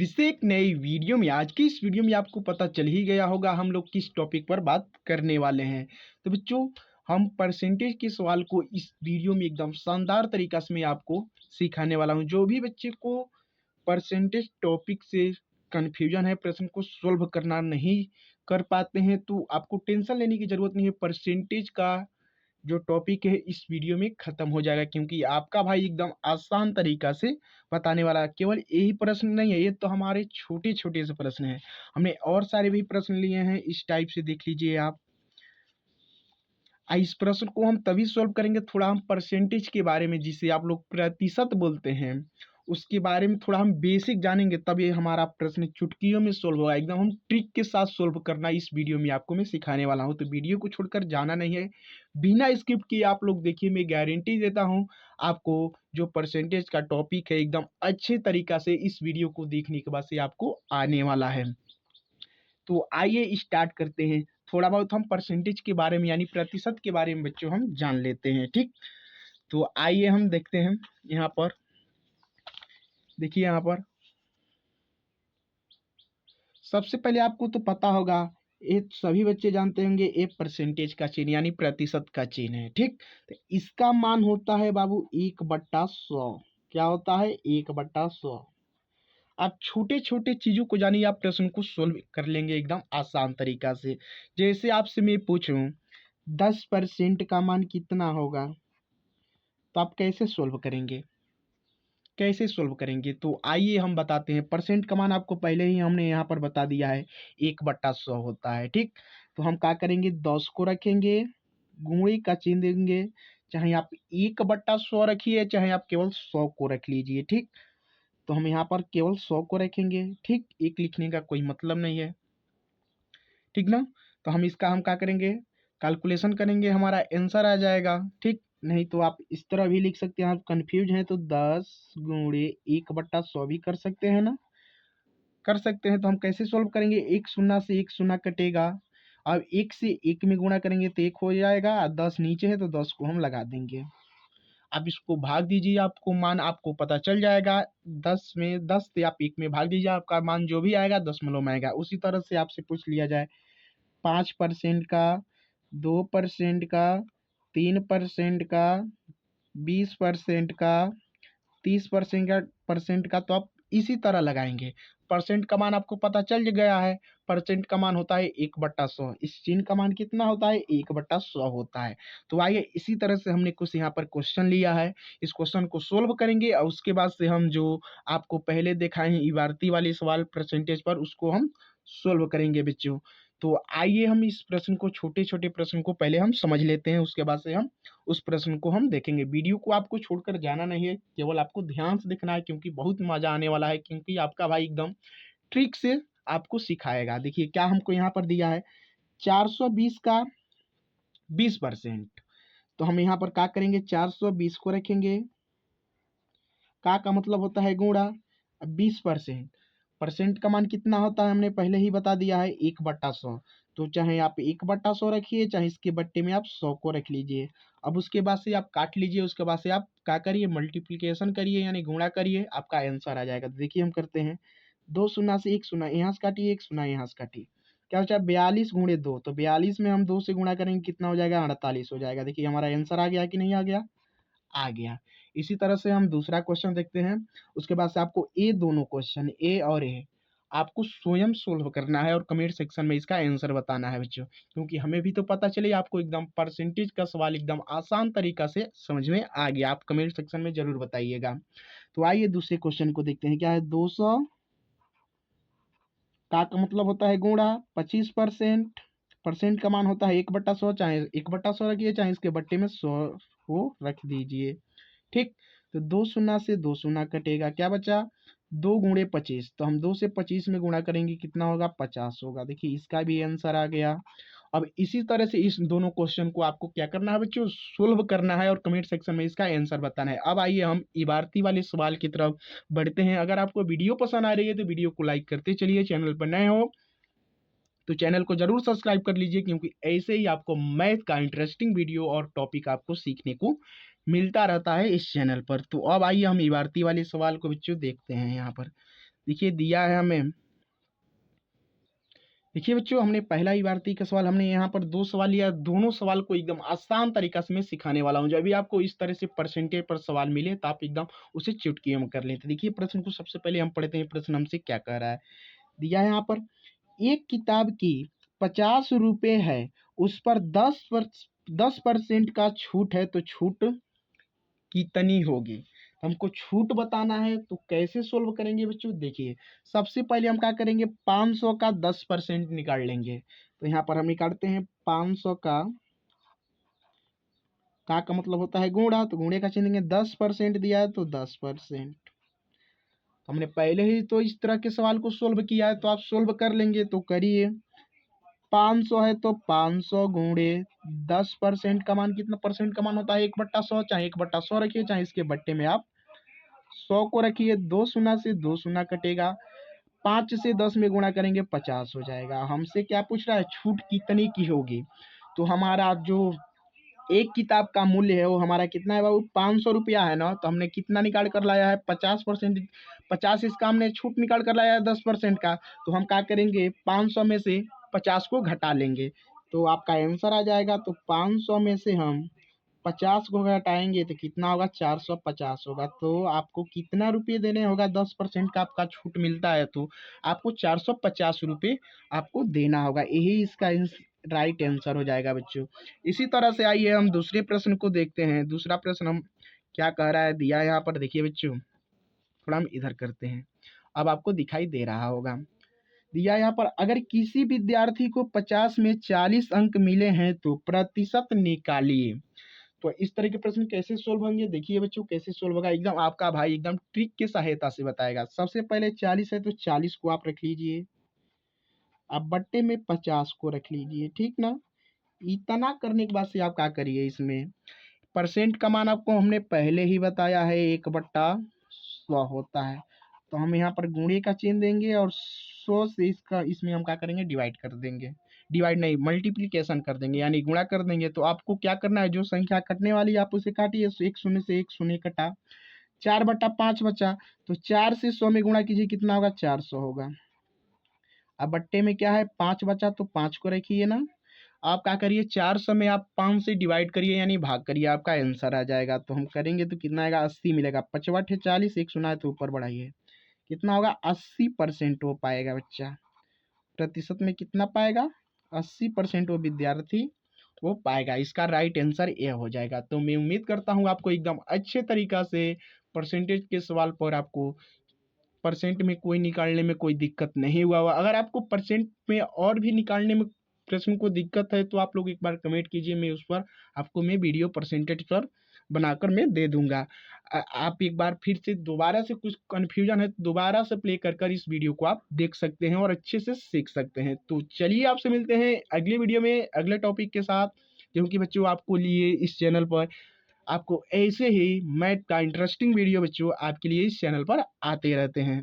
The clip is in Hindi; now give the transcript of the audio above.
जिससे एक नई वीडियो में आज की इस वीडियो में आपको पता चल ही गया होगा हम लोग किस टॉपिक पर बात करने वाले हैं। तो बच्चों, हम परसेंटेज के सवाल को इस वीडियो में एकदम शानदार तरीका से मैं आपको सिखाने वाला हूं। जो भी बच्चे को परसेंटेज टॉपिक से कन्फ्यूजन है, प्रश्न को सोल्व करना नहीं कर पाते हैं, तो आपको टेंशन लेने की जरूरत नहीं है। परसेंटेज का जो टॉपिक है इस वीडियो में खत्म हो जाएगा, क्योंकि आपका भाई एकदम आसान तरीका से बताने वाला है। केवल यही प्रश्न नहीं है, ये तो हमारे छोटे छोटे से प्रश्न हैं। हमने और सारे भी प्रश्न लिए हैं इस टाइप से, देख लीजिए आप। इस प्रश्न को हम तभी सॉल्व करेंगे, थोड़ा हम परसेंटेज के बारे में, जिसे आप लोग प्रतिशत बोलते हैं, उसके बारे में थोड़ा हम बेसिक जानेंगे, तब ये हमारा प्रश्न चुटकियों में सोल्व होगा। एकदम हम ट्रिक के साथ सोल्व करना इस वीडियो में आपको मैं सिखाने वाला हूं। तो वीडियो को छोड़कर जाना नहीं है, बिना स्किप किए आप लोग देखिए। मैं गारंटी देता हूं आपको जो परसेंटेज का टॉपिक है एकदम अच्छे तरीका से इस वीडियो को देखने के बाद से आपको आने वाला है। तो आइए स्टार्ट करते हैं। थोड़ा बहुत हम परसेंटेज के बारे में यानी प्रतिशत के बारे में बच्चों हम जान लेते हैं, ठीक। तो आइए हम देखते हैं। यहाँ पर देखिए, यहाँ पर सबसे पहले आपको तो पता होगा, ये सभी बच्चे जानते होंगे, ये परसेंटेज का चिन्ह यानी प्रतिशत का चिन्ह है, ठीक। तो इसका मान होता है बाबू 1/100। क्या होता है? 1/100। आप छोटे छोटे चीजों को जानिए, आप प्रश्न को सोल्व कर लेंगे एकदम आसान तरीका से। जैसे आपसे मैं पूछूं 10% का मान कितना होगा, तो आप कैसे सोल्व करेंगे? कैसे सोल्व करेंगे? तो आइए हम बताते हैं। परसेंट का मान आपको पहले ही हमने यहाँ पर बता दिया है, 1/100 होता है, ठीक। तो हम क्या करेंगे, 10 को रखेंगे, गुणे का चिन्ह देंगे। चाहे आप 1/100 रखिए, चाहे आप केवल 100 को रख लीजिए, ठीक। तो हम यहाँ पर केवल 100 को रखेंगे, ठीक। एक लिखने का कोई मतलब नहीं है, ठीक ना। तो हम इसका हम क्या करेंगे, कैलकुलेशन करेंगे, हमारा आंसर आ जाएगा, ठीक। नहीं तो आप इस तरह भी लिख सकते हैं। आप कंफ्यूज हैं तो 10 गुणे 1/100 भी कर सकते हैं ना, कर सकते हैं। तो हम कैसे सॉल्व करेंगे, एक शून्य से एक शून्य कटेगा। अब एक से एक में गुणा करेंगे तो एक हो जाएगा, 10 नीचे है तो 10 को हम लगा देंगे। आप इसको भाग दीजिए, आपको मान आपको पता चल जाएगा। 10 से आप एक में भाग दीजिए, आपका मान जो भी आएगा दशमलव में आएगा। उसी तरह से आपसे पूछ लिया जाए 5% का, 2% का, 3% का, 20% का, 30% का, तो आप इसी तरह लगाएंगे। परसेंट का मान आपको पता चल गया है। परसेंट का मान होता है 1/100। इस चिन्ह का मान कितना होता है? 1/100 होता है। तो आइए इसी तरह से हमने कुछ यहाँ पर क्वेश्चन लिया है, इस क्वेश्चन को सोल्व करेंगे और उसके बाद से हम जो आपको पहले दिखाए हैं इबारती वाले सवाल परसेंटेज पर, उसको हम सोल्व करेंगे बच्चों। तो आइए हम इस प्रश्न को, छोटे छोटे प्रश्न को पहले हम समझ लेते हैं, उसके बाद से हम उस प्रश्न को हम देखेंगे। वीडियो को आपको छोड़कर जाना नहीं है, केवल आपको ध्यान से देखना है, क्योंकि बहुत मजा आने वाला है। क्योंकि आपका भाई एकदम ट्रिक से आपको सिखाएगा। देखिए क्या हमको यहाँ पर दिया है, 420 का 20%। तो हम यहाँ पर क्या करेंगे, 420 को रखेंगे, का मतलब होता है गुणा। 20%, परसेंट का मान कितना होता है हमने पहले ही बता दिया है, 1/100। तो चाहे आप 1/100 रखिए, चाहे इसके बट्टे में आप 100 को रख लीजिए। अब उसके बाद से आप काट लीजिए, उसके बाद से आप क्या करिए, मल्टीप्लीकेशन करिए यानी गुणा करिए, आपका आंसर आ जाएगा। तो देखिए हम करते हैं, 2 शून्य से 1 शून्य यहाँ से काटिए, 1 शून्य यहाँ से काटिए। क्या बचा? 42 गुणे 2। तो 42 में हम 2 से गुणा करेंगे, कितना हो जाएगा? 48 हो जाएगा। देखिए हमारा आंसर आ गया कि नहीं आ गया? आ गया। इसी तरह से हम दूसरा क्वेश्चन देखते हैं। उसके बाद से आपको ये दोनों क्वेश्चन ए और ए आपको स्वयं सोल्व करना है और कमेंट सेक्शन में इसका आंसर बताना है बच्चों, क्योंकि हमें भी तो पता चले आपको एकदम परसेंटेज का सवाल एकदम आसान तरीका से समझ में आ गया। आप कमेंट सेक्शन में जरूर बताइएगा। तो आइए दूसरे क्वेश्चन को देखते हैं। क्या है? 200 का मतलब होता है गुणा 25%। परसेंट का मान होता है 1/100। चाहे 1/100 रखिए, चाहे इसके बट्टे में 100 को रख दीजिए, ठीक। तो 2 शून्य से 2 शून्य कटेगा, क्या बचा? 2 गुणे 25। तो हम 2 से 25 में गुणा करेंगे, कितना होगा? 50 होगा। देखिए इसका भी आंसर आ गया। अब इसी तरह से इस दोनों क्वेश्चन को आपको क्या करना है बच्चों? सोल्व करना है और कमेंट सेक्शन में इसका आंसर बताना है। अब आइए हम इबारती वाले सवाल की तरफ बढ़ते हैं। अगर आपको वीडियो पसंद आ रही है तो वीडियो को लाइक करते चलिए। चैनल पर नए हो तो चैनल को जरूर सब्सक्राइब कर लीजिए, क्योंकि ऐसे ही आपको मैथ का इंटरेस्टिंग वीडियो और टॉपिक आपको सीखने को मिलता रहता है इस चैनल पर। तो अब आइए हम इबारती वाले सवाल को बच्चों देखते हैं यहाँ पर। देखिए दिया है हमें, देखिए बच्चों हमने पहला ही भारतीय का सवाल हमने यहाँ पर 2 सवाल लिया, दोनों सवाल को एकदम आसान तरीका से मैं सिखाने वाला हूँ। जब भी आपको इस तरह से परसेंटेज पर सवाल मिले तो आप एकदम उसे चुटकियों में कर लें। तो देखिए प्रश्न को सबसे पहले हम पढ़ते हैं, प्रश्न हमसे क्या कह रहा है। दिया है यहाँ पर, एक किताब की 50 रुपए है, उस पर 10% का छूट है, तो छूट कितनी होगी। तो हमको छूट बताना है, तो कैसे सोल्व करेंगे बच्चों। देखिए सबसे पहले हम क्या करेंगे, 500 का 10% निकाल लेंगे। तो यहाँ पर हम निकालते हैं 500 का मतलब होता है गुणा, तो गुणे का चिन्ह देंगे, 10% दिया है तो 10%। हमने पहले ही तो इस तरह के सवाल को सोल्व किया है, तो आप सोल्व कर लेंगे। तो करिए, 500 है तो 500 गुणे 10% का मान कितना परसेंट का मान होता है, 1/100। चाहे 1/100 रखिए, चाहे इसके बट्टे में आप 100 को रखिए। 2 शून्य से 2 शून्य कटेगा, 5 से 10 में गुणा करेंगे 50 हो जाएगा। हमसे क्या पूछ रहा है, छूट कितनी की होगी। तो हमारा जो एक किताब का मूल्य है वो हमारा कितना है बाबू, 500 रुपया है ना। तो हमने कितना निकाल कर लाया है, 50%, 50 इसका हमने छूट निकाल कर लाया है 10% का। तो हम क्या करेंगे, 500 में से 50 को घटा लेंगे, तो आपका आंसर आ जाएगा। तो 500 में से हम 50 को घटाएंगे तो कितना होगा, 450 होगा। तो आपको कितना रुपये देने होगा, 10% का आपका छूट मिलता है तो आपको 450 रुपये आपको देना होगा। यही इसका राइट आंसर हो जाएगा बच्चों। इसी तरह से आइए हम दूसरे प्रश्न को देखते हैं। दूसरा प्रश्न हम क्या कह रहा है, दिया है यहाँ पर, देखिए बच्चों थोड़ा हम इधर करते हैं, अब आपको दिखाई दे रहा होगा। दिया यहाँ पर, अगर किसी विद्यार्थी को 50 में 40 अंक मिले हैं तो प्रतिशत निकालिए। तो इस तरह के प्रश्न कैसे सोल्व होंगे, देखिए बच्चों कैसे सोल्व होगा, एकदम आपका भाई एकदम ट्रिक की सहायता से बताएगा। सबसे पहले 40 है तो 40 को आप रख लीजिए, अब बट्टे में 50 को रख लीजिए, ठीक ना। इतना करने के बाद से आप क्या करिए, इसमें परसेंट का मान आपको हमने पहले ही बताया है, 1/100 होता है। तो हम यहाँ पर गुणे का चिन्ह देंगे और 100 से इसका इसमें हम क्या करेंगे, डिवाइड कर देंगे, डिवाइड नहीं मल्टीप्लीकेशन कर देंगे, यानी गुणा कर देंगे। तो आपको क्या करना है, जो संख्या कटने वाली आप उसे काटिए, एक शून्य से एक शून्य कटा, 4/5 बचा। तो 4 से 100 में गुणा कीजिए, कितना होगा, 400 होगा। अब बट्टे में क्या है, 5 बचा तो 5 को रखिए ना। आप क्या करिए, 400 में आप 5 से डिवाइड करिए, यानी भाग करिए, आपका आंसर आ जाएगा। तो हम करेंगे तो कितना आएगा, 80 मिलेगा। 5 40, एक सुना है तो ऊपर बढ़ाइए, कितना होगा, 80% हो पाएगा बच्चा। प्रतिशत में कितना पाएगा, 80% वो विद्यार्थी वो पाएगा। इसका राइट आंसर ये हो जाएगा। तो मैं उम्मीद करता हूँ आपको एकदम अच्छे तरीका से परसेंटेज के सवाल पर आपको परसेंट में कोई निकालने में कोई दिक्कत नहीं हुआ होगा। अगर आपको परसेंट में और भी निकालने में प्रश्न को दिक्कत है तो आप लोग एक बार कमेंट कीजिए, मैं उस पर आपको मैं वीडियो परसेंटेज पर बनाकर मैं दे दूंगा। आप एक बार फिर से दोबारा से कुछ कन्फ्यूजन है तो दोबारा से प्ले कर कर इस वीडियो को आप देख सकते हैं और अच्छे से सीख सकते हैं। तो चलिए आपसे मिलते हैं अगले वीडियो में अगले टॉपिक के साथ, क्योंकि बच्चों आपको लिए इस चैनल पर आपको ऐसे ही मैथ का इंटरेस्टिंग वीडियो बच्चों आपके लिए इस चैनल पर आते रहते हैं।